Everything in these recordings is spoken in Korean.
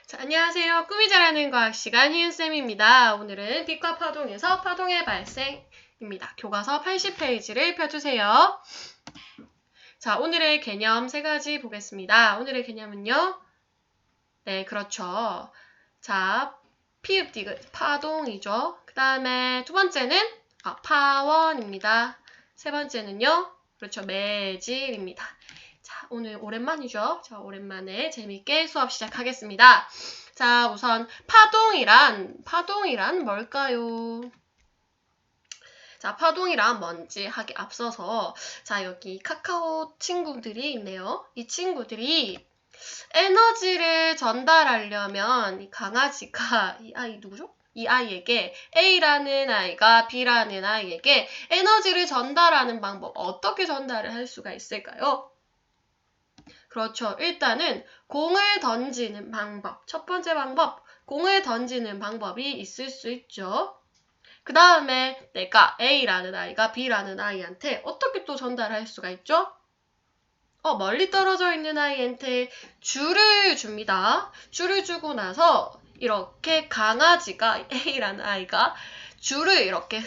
자, 안녕하세요. 꿈이 자라는 과학 시간 희은쌤입니다. 오늘은 빛과 파동에서 파동의 발생입니다. 교과서 80페이지를 펴주세요. 자, 오늘의 개념 세 가지 보겠습니다. 오늘의 개념은요. 네, 그렇죠. 자, 피읍 디귿 파동이죠. 그 다음에 두 번째는 파원입니다. 세 번째는요. 그렇죠. 매질입니다. 자, 오늘 오랜만이죠. 자, 오랜만에 재밌게 수업 시작하겠습니다. 자, 우선 파동이란 뭘까요? 자, 파동이란 뭔지 하기 앞서서 자, 여기 카카오 친구들이 있네요. 이 친구들이 에너지를 전달하려면 이 강아지가 이 아이 누구죠? 이 아이에게 A라는 아이가 B라는 아이에게 에너지를 전달하는 방법 어떻게 전달을 할 수가 있을까요? 그렇죠. 일단은 공을 던지는 방법. 첫 번째 방법, 공을 던지는 방법이 있을 수 있죠. 그 다음에 내가 A라는 아이가 B라는 아이한테 어떻게 또 전달할 수가 있죠? 멀리 떨어져 있는 아이한테 줄을 줍니다. 줄을 주고 나서 이렇게 강아지가 A라는 아이가 줄을 이렇게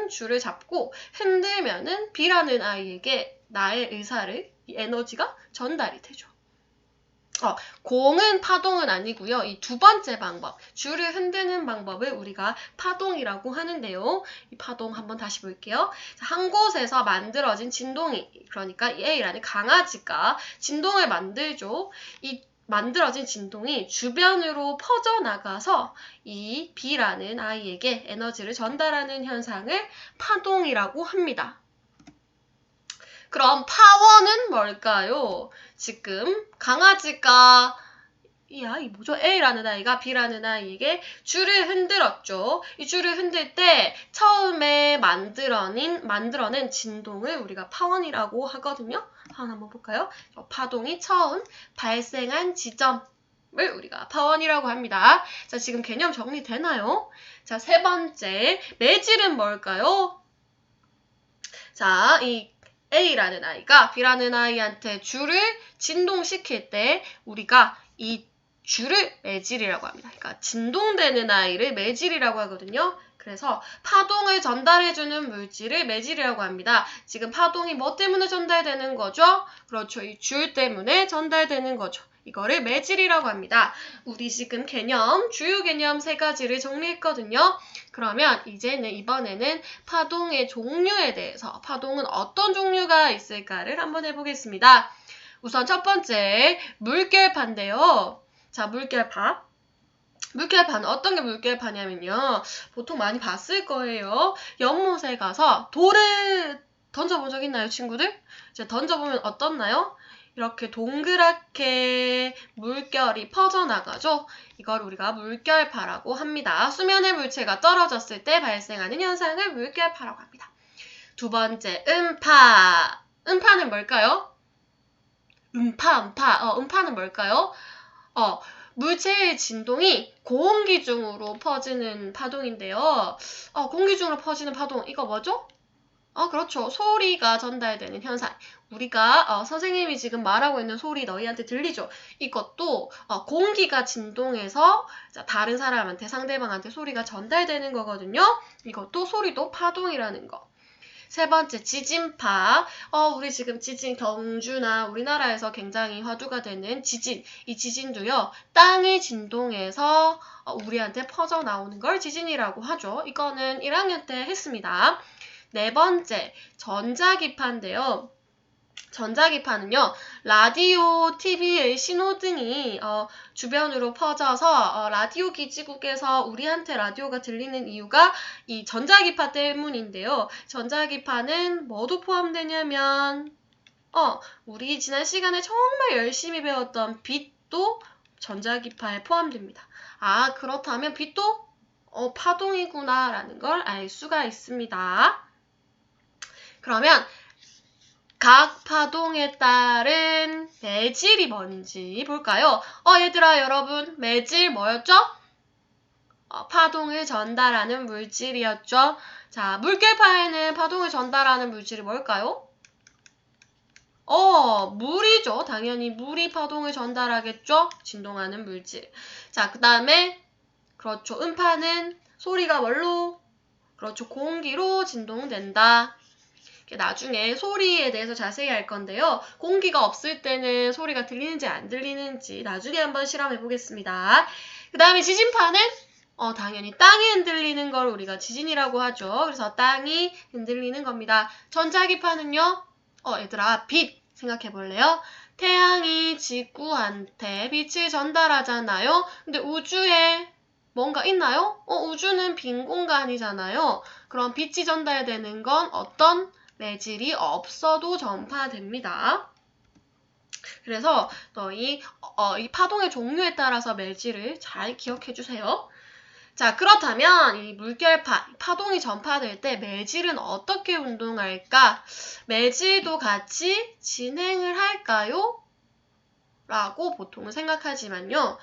줄을 잡고 흔들면은 B라는 아이에게 나의 의사를, 이 에너지가 전달이 되죠. 공은 파동은 아니고요. 이 두 번째 방법, 줄을 흔드는 방법을 우리가 파동이라고 하는데요. 이 파동 한번 다시 볼게요. 한 곳에서 만들어진 진동이, 그러니까 이 A라는 강아지가 진동을 만들죠. 이 만들어진 진동이 주변으로 퍼져나가서 이 B라는 아이에게 에너지를 전달하는 현상을 파동이라고 합니다. 그럼 파워는 뭘까요? 지금 강아지가 이 아이 뭐죠? A라는 아이가 B라는 아이에게 줄을 흔들었죠. 이 줄을 흔들 때 처음에 만들어낸 진동을 우리가 파원이라고 하거든요. 한번 볼까요? 파동이 처음 발생한 지점을 우리가 파원이라고 합니다. 자, 지금 개념 정리되나요? 자, 세 번째, 매질은 뭘까요? 자, 이 A라는 아이가 B라는 아이한테 줄을 진동시킬 때 우리가 이 줄을 매질이라고 합니다. 그러니까 진동되는 아이를 매질이라고 하거든요. 그래서 파동을 전달해주는 물질을 매질이라고 합니다. 지금 파동이 뭐 때문에 전달되는 거죠? 그렇죠. 이 줄 때문에 전달되는 거죠. 이거를 매질이라고 합니다. 우리 지금 주요 개념 세 가지를 정리했거든요. 그러면 이번에는 파동의 종류에 대해서, 파동은 어떤 종류가 있을까를 한번 해보겠습니다. 우선 첫 번째, 물결파인데요. 자, 물결파는 어떤 게 물결파냐면요. 보통 많이 봤을 거예요. 연못에 가서 돌을 던져본 적 있나요, 친구들? 이제 던져보면 어떻나요? 이렇게 동그랗게 물결이 퍼져나가죠. 이걸 우리가 물결파라고 합니다. 수면의 물체가 떨어졌을 때 발생하는 현상을 물결파라고 합니다. 두 번째, 음파. 음파는 뭘까요? 음파는 뭘까요? 물체의 진동이 공기 중으로 퍼지는 파동인데요. 공기 중으로 퍼지는 파동, 이거 뭐죠? 그렇죠. 소리가 전달되는 현상. 우리가 선생님이 지금 말하고 있는 소리 너희한테 들리죠? 이것도 공기가 진동해서 다른 사람한테, 상대방한테 소리가 전달되는 거거든요. 이것도 소리도 파동이라는 거. 세 번째, 지진파. 우리 지금 지진, 경주나 우리나라에서 굉장히 화두가 되는 지진. 이 지진도요, 땅이 진동해서 우리한테 퍼져나오는 걸 지진이라고 하죠. 이거는 1학년 때 했습니다. 네 번째, 전자기파인데요. 전자기파는요, 라디오, TV의 신호등이 주변으로 퍼져서 라디오 기지국에서 우리한테 라디오가 들리는 이유가 이 전자기파 때문인데요. 전자기파는 뭐도 포함되냐면 우리 지난 시간에 정말 열심히 배웠던 빛도 전자기파에 포함됩니다. 그렇다면 빛도 파동이구나 라는 걸 알 수가 있습니다. 그러면 각 파동에 따른 매질이 뭔지 볼까요? 얘들아, 여러분, 매질 뭐였죠? 파동을 전달하는 물질이었죠. 자, 물결파에는 파동을 전달하는 물질이 뭘까요? 물이죠. 당연히 물이 파동을 전달하겠죠. 진동하는 물질. 자, 그 다음에 그렇죠. 음파는 소리가 뭘로? 그렇죠. 공기로 진동된다. 나중에 소리에 대해서 자세히 할 건데요. 공기가 없을 때는 소리가 들리는지 안 들리는지 나중에 한번 실험해 보겠습니다. 그 다음에 지진파는 당연히 땅이 흔들리는 걸 우리가 지진이라고 하죠. 그래서 땅이 흔들리는 겁니다. 전자기파는요. 얘들아, 빛 생각해 볼래요? 태양이 지구한테 빛을 전달하잖아요. 근데 우주에 뭔가 있나요? 우주는 빈 공간이잖아요. 그럼 빛이 전달되는 건 어떤 매질이 없어도 전파됩니다. 그래서 이 파동의 종류에 따라서 매질을 잘 기억해 주세요. 자, 그렇다면 이 물결파, 파동이 전파될 때 매질은 어떻게 운동할까? 매질도 같이 진행을 할까요? 라고 보통은 생각하지만요.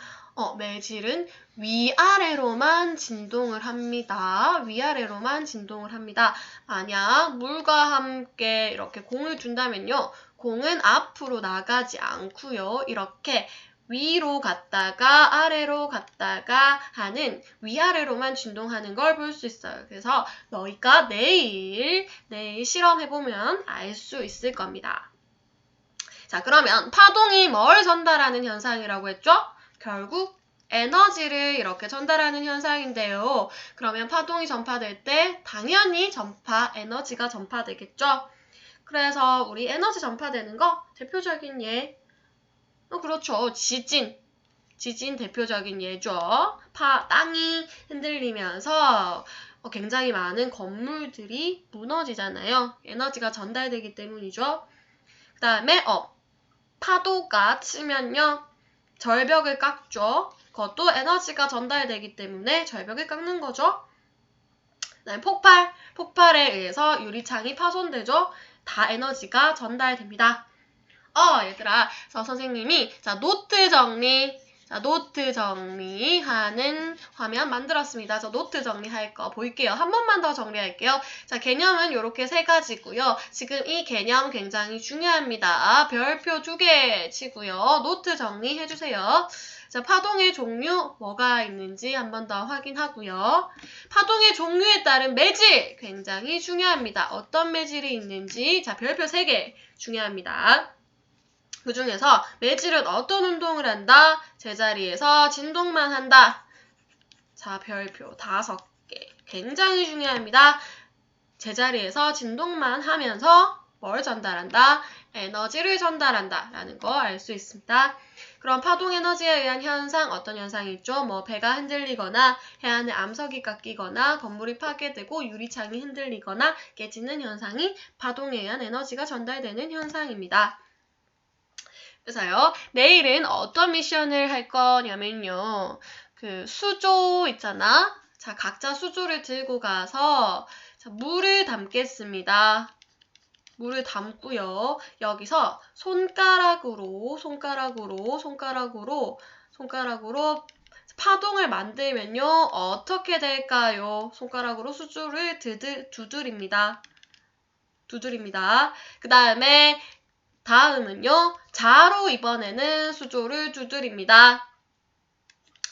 매질은 위아래로만 진동을 합니다. 위아래로만 진동을 합니다. 만약 물과 함께 이렇게 공을 둔다면요. 공은 앞으로 나가지 않고요. 이렇게 위로 갔다가 아래로 갔다가 하는 위아래로만 진동하는 걸 볼 수 있어요. 그래서 너희가 내일 실험해보면 알 수 있을 겁니다. 자, 그러면 파동이 뭘 전달하는 현상이라고 했죠? 결국 에너지를 이렇게 전달하는 현상인데요. 그러면 파동이 전파될 때 당연히 에너지가 전파되겠죠? 그래서 우리 에너지 전파되는 거 대표적인 예. 그렇죠. 지진 대표적인 예죠. 땅이 흔들리면서 굉장히 많은 건물들이 무너지잖아요. 에너지가 전달되기 때문이죠. 그 다음에 파도가 치면요. 절벽을 깎죠. 그것도 에너지가 전달되기 때문에 절벽을 깎는 거죠. 그다음에 폭발에 의해서 유리창이 파손되죠. 다 에너지가 전달됩니다. 얘들아, 그래서 선생님이 노트 정리하는 화면 만들었습니다. 노트 정리할 거 보일게요. 한 번만 더 정리할게요. 자, 개념은 이렇게 3가지고요. 지금 이 개념 굉장히 중요합니다. 별표 2개 치고요. 노트 정리해주세요. 자, 파동의 종류 뭐가 있는지 한 번 더 확인하고요. 파동의 종류에 따른 매질 굉장히 중요합니다. 어떤 매질이 있는지 별표 3개 중요합니다. 그 중에서 매질은 어떤 운동을 한다? 제자리에서 진동만 한다. 자, 별표 5개. 굉장히 중요합니다. 제자리에서 진동만 하면서 뭘 전달한다? 에너지를 전달한다. 라는 거 알 수 있습니다. 그럼 파동 에너지에 의한 현상, 어떤 현상이 있죠? 배가 흔들리거나 해안의 암석이 깎이거나 건물이 파괴되고 유리창이 흔들리거나 깨지는 현상이 파동에 의한 에너지가 전달되는 현상입니다. 그래서요, 내일은 어떤 미션을 할 거냐면요. 수조 있잖아. 자, 각자 수조를 들고 가서 물을 담겠습니다. 물을 담고요. 여기서 손가락으로 파동을 만들면요. 어떻게 될까요? 손가락으로 수조를 두드립니다. 그 다음은요. 자로 이번에는 수조를 두드립니다.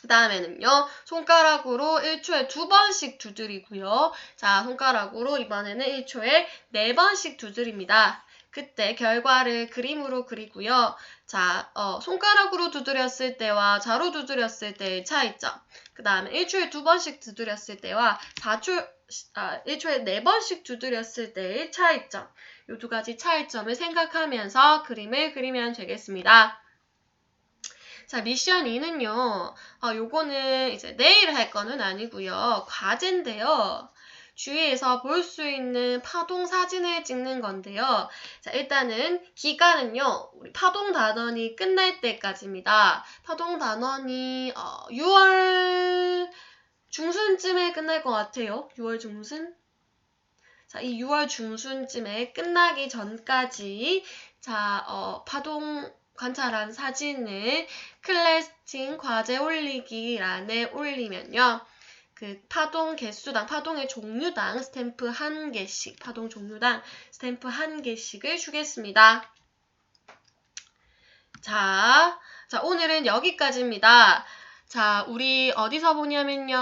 그 다음에는요. 손가락으로 1초에 2번씩 두드리고요. 자, 손가락으로 이번에는 1초에 4번씩 두드립니다. 그때 결과를 그림으로 그리고요. 자, 손가락으로 두드렸을 때와 자로 두드렸을 때의 차이점. 그 다음에 1초에 2번씩 두드렸을 때와 1초에 4번씩 두드렸을 때의 차이점. 이 2가지 차이점을 생각하면서 그림을 그리면 되겠습니다. 자, 미션 2는요. 요거는 이제 내일 할 거는 아니고요. 과제인데요. 주위에서 볼 수 있는 파동 사진을 찍는 건데요. 자, 일단은 기간은요. 우리 파동 단원이 끝날 때까지입니다. 파동 단원이 6월 중순쯤에 끝날 것 같아요. 6월 중순? 자, 이 6월 중순쯤에 끝나기 전까지 파동 관찰한 사진을 클래스팅 과제 올리기란에 올리면요. 파동 개수당, 파동의 종류당 스탬프 1개씩, 파동 종류당 스탬프 1개씩을 주겠습니다. 자, 오늘은 여기까지입니다. 자, 우리 어디서 보냐면요.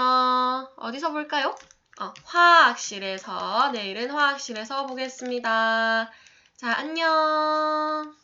어디서 볼까요? 화학실에서, 내일은 화학실에서 보겠습니다. 자, 안녕.